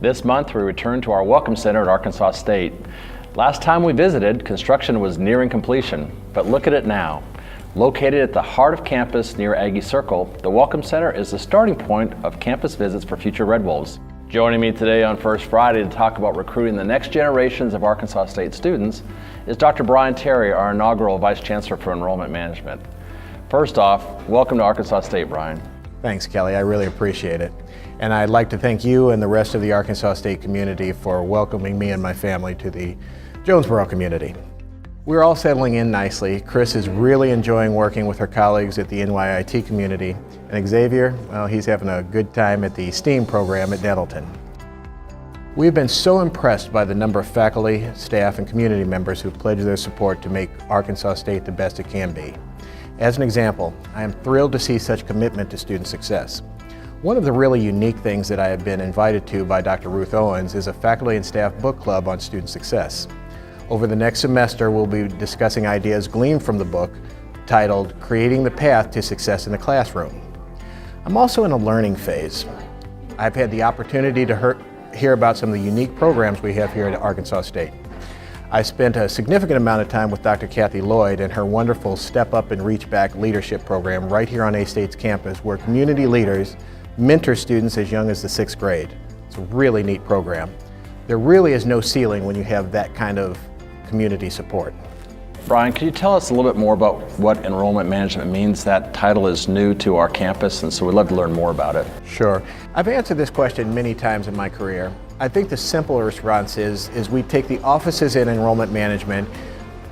This month, we return to our Welcome Center at Arkansas State. Last time we visited, construction was nearing completion, but look at it now. Located at the heart of campus near Aggie Circle, the Welcome Center is the starting point of campus visits for future Red Wolves. Joining me today on First Friday to talk about recruiting the next generations of Arkansas State students is Dr. Bryan Terry, our inaugural Vice Chancellor for Enrollment Management. First off, welcome to Arkansas State, Bryan. Thanks, Kelly. I really appreciate it. And I'd like to thank you and the rest of the Arkansas State community for welcoming me and my family to the Jonesboro community. We're all settling in nicely. Chris is really enjoying working with her colleagues at the NYIT community. And Xavier, well, he's having a good time at the STEAM program at Nettleton. We've been so impressed by the number of faculty, staff, and community members who've pledged their support to make Arkansas State the best it can be. As an example, I am thrilled to see such commitment to student success. One of the really unique things that I have been invited to by Dr. Ruth Owens is a faculty and staff book club on student success. Over the next semester, we'll be discussing ideas gleaned from the book titled Creating the Path to Success in the Classroom. I'm also in a learning phase. I've had the opportunity to hear about some of the unique programs we have here at Arkansas State. I spent a significant amount of time with Dr. Kathy Lloyd and her wonderful Step Up and Reach Back leadership program right here on A-State's campus, where community leaders mentor students as young as the 6th grade. It's a really neat program. There really is no ceiling when you have that kind of community support. Bryan, can you tell us a little bit more about what enrollment management means? That title is new to our campus, and so we'd love to learn more about it. Sure. I've answered this question many times in my career. I think the simple response is we take the offices in enrollment management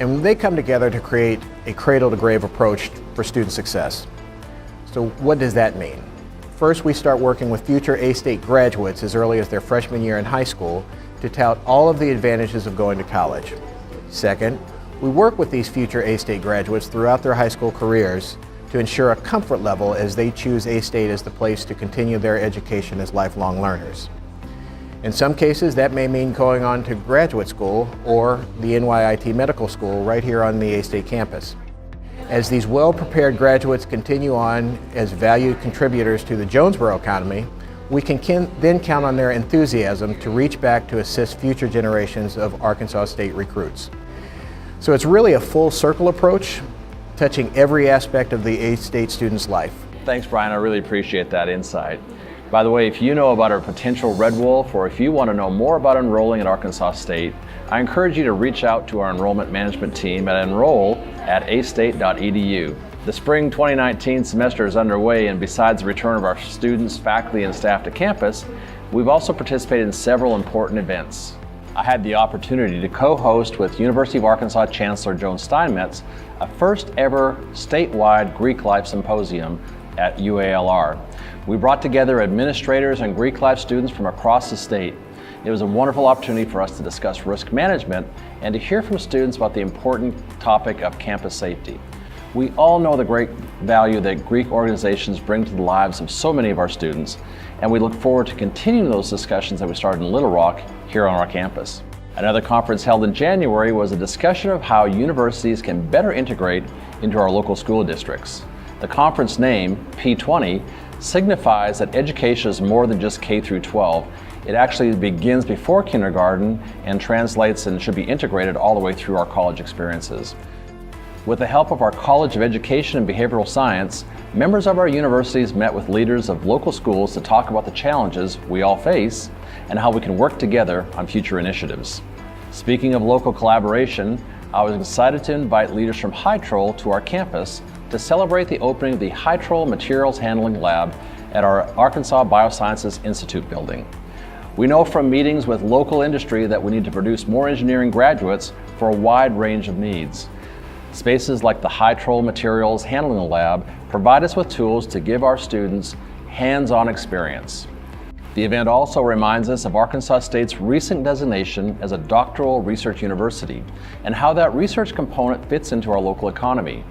and they come together to create a cradle-to-grave approach for student success. So what does that mean? First, we start working with future A-State graduates as early as their freshman year in high school to tout all of the advantages of going to college. Second, we work with these future A-State graduates throughout their high school careers to ensure a comfort level as they choose A-State as the place to continue their education as lifelong learners. In some cases, that may mean going on to graduate school or the NYIT Medical School right here on the A-State campus. As these well-prepared graduates continue on as valued contributors to the Jonesboro economy, we can then count on their enthusiasm to reach back to assist future generations of Arkansas State recruits. So it's really a full circle approach, touching every aspect of the A-State student's life. Thanks, Bryan. I really appreciate that insight. By the way, if you know about a potential Red Wolf, or if you want to know more about enrolling at Arkansas State, I encourage you to reach out to our enrollment management team at enroll@astate.edu. The spring 2019 semester is underway, and besides the return of our students, faculty, and staff to campus, we've also participated in several important events. I had the opportunity to co-host with University of Arkansas Chancellor Joan Steinmetz a first ever statewide Greek Life Symposium at UALR. We brought together administrators and Greek life students from across the state. It was a wonderful opportunity for us to discuss risk management and to hear from students about the important topic of campus safety. We all know the great value that Greek organizations bring to the lives of so many of our students, and we look forward to continuing those discussions that we started in Little Rock here on our campus. Another conference held in January was a discussion of how universities can better integrate into our local school districts. The conference name, P20, signifies that education is more than just K through 12. It actually begins before kindergarten and translates and should be integrated all the way through our college experiences. With the help of our College of Education and Behavioral Science, members of our universities met with leaders of local schools to talk about the challenges we all face and how we can work together on future initiatives. Speaking of local collaboration, I was excited to invite leaders from Hytrol to our campus to celebrate the opening of the Hytrol Materials Handling Lab at our Arkansas Biosciences Institute building. We know from meetings with local industry that we need to produce more engineering graduates for a wide range of needs. Spaces like the Hytrol Materials Handling Lab provide us with tools to give our students hands-on experience. The event also reminds us of Arkansas State's recent designation as a doctoral research university and how that research component fits into our local economy.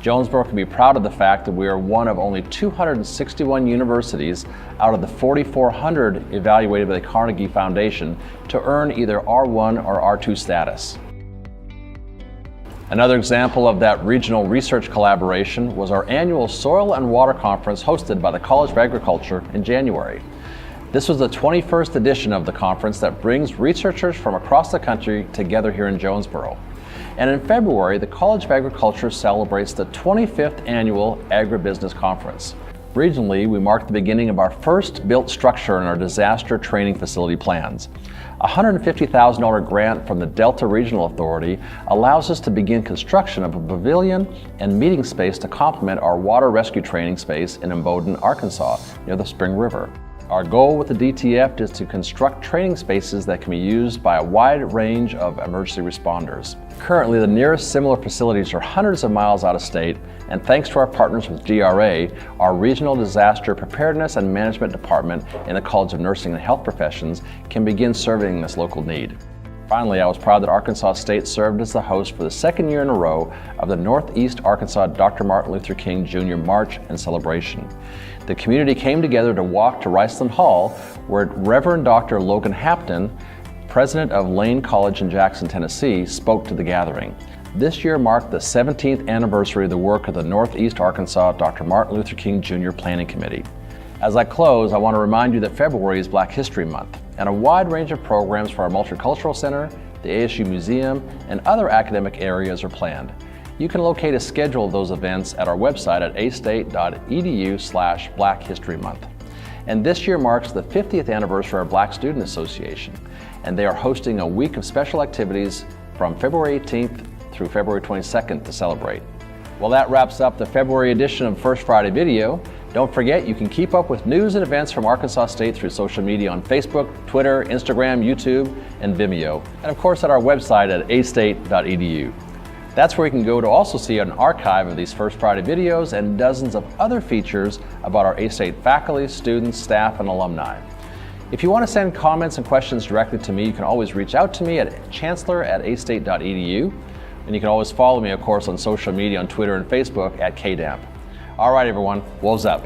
Jonesboro can be proud of the fact that we are one of only 261 universities out of the 4,400 evaluated by the Carnegie Foundation to earn either R1 or R2 status. Another example of that regional research collaboration was our annual Soil and Water Conference hosted by the College of Agriculture in January. This was the 21st edition of the conference that brings researchers from across the country together here in Jonesboro. And in February, the College of Agriculture celebrates the 25th Annual Agribusiness Conference. Regionally, we mark the beginning of our first built structure in our disaster training facility plans. A $150,000 grant from the Delta Regional Authority allows us to begin construction of a pavilion and meeting space to complement our water rescue training space in Imboden, Arkansas, near the Spring River. Our goal with the DTF is to construct training spaces that can be used by a wide range of emergency responders. Currently, the nearest similar facilities are hundreds of miles out of state, and thanks to our partners with GRA, our Regional Disaster Preparedness and Management Department in the College of Nursing and Health Professions can begin serving this local need. Finally, I was proud that Arkansas State served as the host for the second year in a row of the Northeast Arkansas Dr. Martin Luther King Jr. March and Celebration. The community came together to walk to Riceland Hall, where Reverend Dr. Logan Hampton, president of Lane College in Jackson, Tennessee, spoke to the gathering. This year marked the 17th anniversary of the work of the Northeast Arkansas Dr. Martin Luther King Jr. Planning Committee. As I close, I want to remind you that February is Black History Month, and a wide range of programs for our Multicultural Center, the ASU Museum, and other academic areas are planned. You can locate a schedule of those events at our website at astate.edu/Black History Month. And this year marks the 50th anniversary of our Black Student Association, and they are hosting a week of special activities from February 18th through February 22nd to celebrate. Well, that wraps up the February edition of First Friday Video. Don't forget, you can keep up with news and events from Arkansas State through social media on Facebook, Twitter, Instagram, YouTube, and Vimeo, and of course at our website at astate.edu. That's where you can go to also see an archive of these First Friday videos and dozens of other features about our A-State faculty, students, staff, and alumni. If you want to send comments and questions directly to me, you can always reach out to me at chancellor@astate.edu, and you can always follow me, of course, on social media on Twitter and Facebook at KDamp. All right, everyone, wolves up.